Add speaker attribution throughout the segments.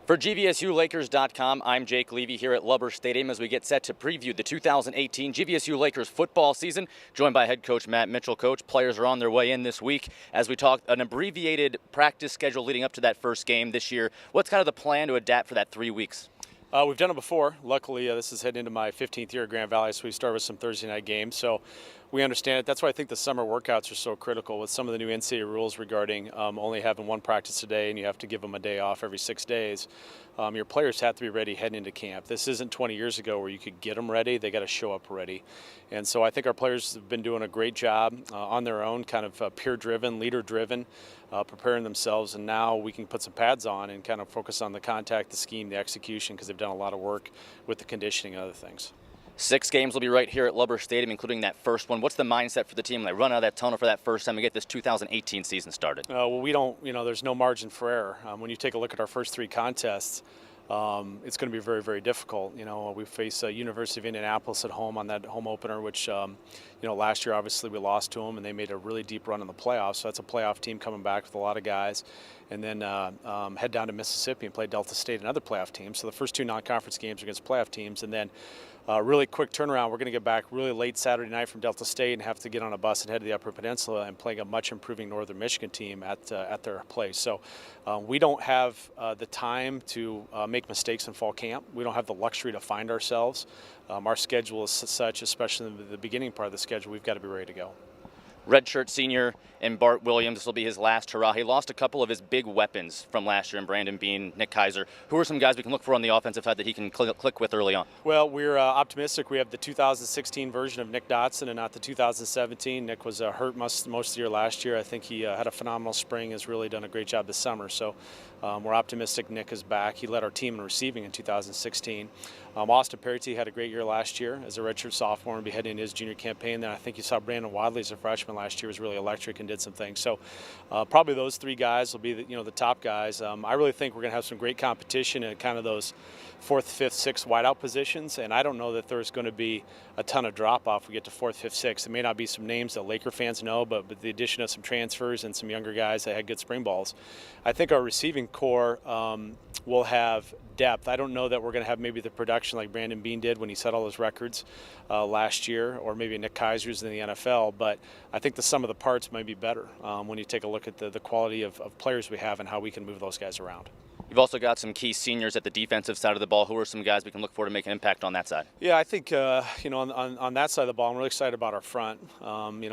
Speaker 1: For GVSULakers.com, I'm Jake Levy here at Lubber Stadium as we get set to preview the 2018 GVSU Lakers football season. Joined by head coach Matt Mitchell. Coach, players are on their way in this week as we talk an abbreviated practice schedule leading up to that first game this year. What's kind of the plan to adapt for that 3 weeks?
Speaker 2: We've done it before. Luckily, this is heading into my 15th year at Grand Valley, so we start with some Thursday night games. So we understand it. That's why I think the summer workouts are so critical with some of the new NCAA rules regarding only having one practice a day and you have to give them a day off every 6 days. Your players have to be ready heading into camp. This isn't 20 years ago where you could get them ready. They got to show up ready. And so I think our players have been doing a great job on their own, kind of peer-driven, leader-driven, preparing themselves. And now we can put some pads on and kind of focus on the contact, the scheme, the execution, because they've done a lot of work with the conditioning and other things.
Speaker 1: 6 games will be right here at Lubber Stadium, including that first one. What's the mindset for the team when they run out of that tunnel for that first time and get this 2018 season started?
Speaker 2: Well, we don't, there's no margin for error. When you take a look at our first 3 contests, it's going to be very, very difficult. We face University of Indianapolis at home on that home opener, which, last year obviously we lost to them, and they made a really deep run in the playoffs. So that's a playoff team coming back with a lot of guys. And then head down to Mississippi and play Delta State, another playoff team. So the first 2 non-conference games are against playoff teams, and then really quick turnaround. We're going to get back really late Saturday night from Delta State and have to get on a bus and head to the Upper Peninsula and play a much improving Northern Michigan team at their place. So we don't have the time to make mistakes in fall camp. We don't have the luxury to find ourselves. Our schedule is such, especially in the beginning part of the schedule, we've got to be ready to go.
Speaker 1: Redshirt senior and Bart Williams, this will be his last hurrah. He lost a couple of his big weapons from last year in Brandon Bean, Nick Kaiser. Who are some guys we can look for on the offensive side that he can click with early on?
Speaker 2: Well, we're optimistic. We have the 2016 version of Nick Dotson and not the 2017. Nick was hurt most of the year last year. I think he had a phenomenal spring, has really done a great job this summer. So we're optimistic Nick is back. He led our team in receiving in 2016. Austin Parity had a great year last year as a redshirt sophomore and be heading into his junior campaign. Then I think you saw Brandon Wadley as a freshman last year was really electric and did some things. So probably those 3 guys will be the top guys. I really think we're going to have some great competition in kind of those 4th, 5th, 6th wideout positions, and I don't know that there's going to be a ton of drop-off if we get to 4th, 5th, 6th. There may not be some names that Laker fans know, but with the addition of some transfers and some younger guys that had good spring balls, I think our receiving core will have depth. I don't know that we're going to have maybe the production like Brandon Bean did when he set all those records last year, or maybe Nick Kaiser's in the NFL, but I think the sum of the parts might be better when you take a look at the quality of players we have and how we can move those guys around.
Speaker 1: You've also got some key seniors at the defensive side of the ball. Who are some guys we can look for to make an impact on that side?
Speaker 2: Yeah, I think, on that side of the ball, I'm really excited about our front.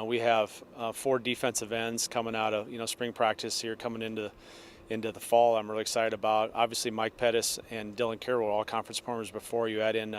Speaker 2: We have 4 defensive ends coming out of, spring practice here coming into the fall. I'm really excited about. Obviously, Mike Pettis and Dylan Carroll were all conference performers before. You add in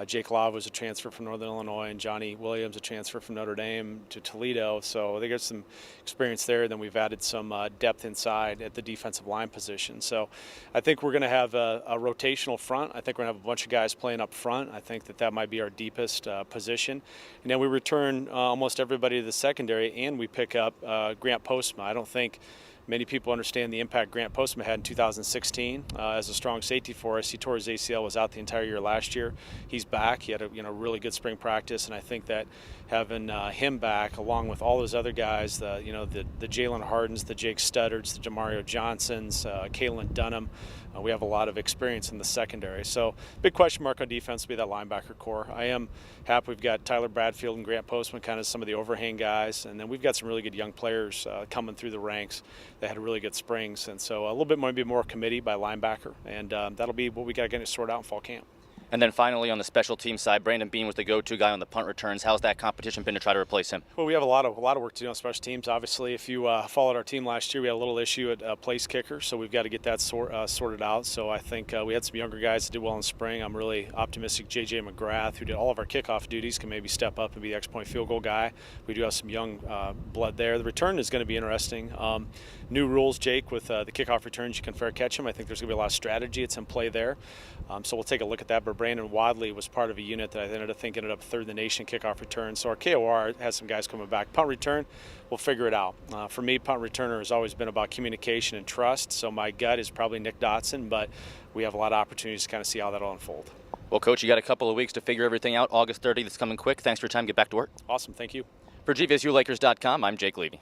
Speaker 2: Jake Love was a transfer from Northern Illinois, and Johnny Williams a transfer from Notre Dame to Toledo. So they got some experience there. Then we've added some depth inside at the defensive line position. So I think we're going to have a rotational front. I think we're going to have a bunch of guys playing up front. I think that might be our deepest position. And then we return almost everybody to the secondary, and we pick up Grant Postma. I don't think many people understand the impact Grant Postma had in 2016 as a strong safety for us. He tore his ACL, was out the entire year last year. He's back. He had a really good spring practice, and I think that having him back, along with all those other guys, the Jalen Hardens, the Jake Studdards, the Jamario Johnsons, Kalen Dunham, we have a lot of experience in the secondary. So big question mark on defense will be that linebacker core. I am happy we've got Tyler Bradfield and Grant Postman, kind of some of the overhang guys, and then we've got some really good young players coming through the ranks that had really good springs. And so a little bit maybe more committee by linebacker, and that'll be what we got to get sorted out in fall camp.
Speaker 1: And then finally on the special team side, Brandon Bean was the go-to guy on the punt returns. How's that competition been to try to replace him?
Speaker 2: Well, we have a lot of work to do on special teams. Obviously, if you followed our team last year, we had a little issue at place kicker, so we've got to get that sorted out. So I think we had some younger guys that did well in spring. I'm really optimistic J.J. McGrath, who did all of our kickoff duties, can maybe step up and be the X-point field goal guy. We do have some young blood there. The return is going to be interesting. New rules, Jake, with the kickoff returns, you can fair catch them. I think there's going to be a lot of strategy. It's in play there. So we'll take a look at that. But Brandon Wadley was part of a unit that I ended up 3rd in the nation kickoff return. So our KOR has some guys coming back. Punt return, we'll figure it out. For me, punt returner has always been about communication and trust. So my gut is probably Nick Dotson, but we have a lot of opportunities to kind of see how that'll unfold.
Speaker 1: Well, Coach, you got a couple of weeks to figure everything out. August 30th is coming quick. Thanks for your time. Get back to work.
Speaker 2: Awesome. Thank you.
Speaker 1: For GVSULakers.com, I'm Jake Levy.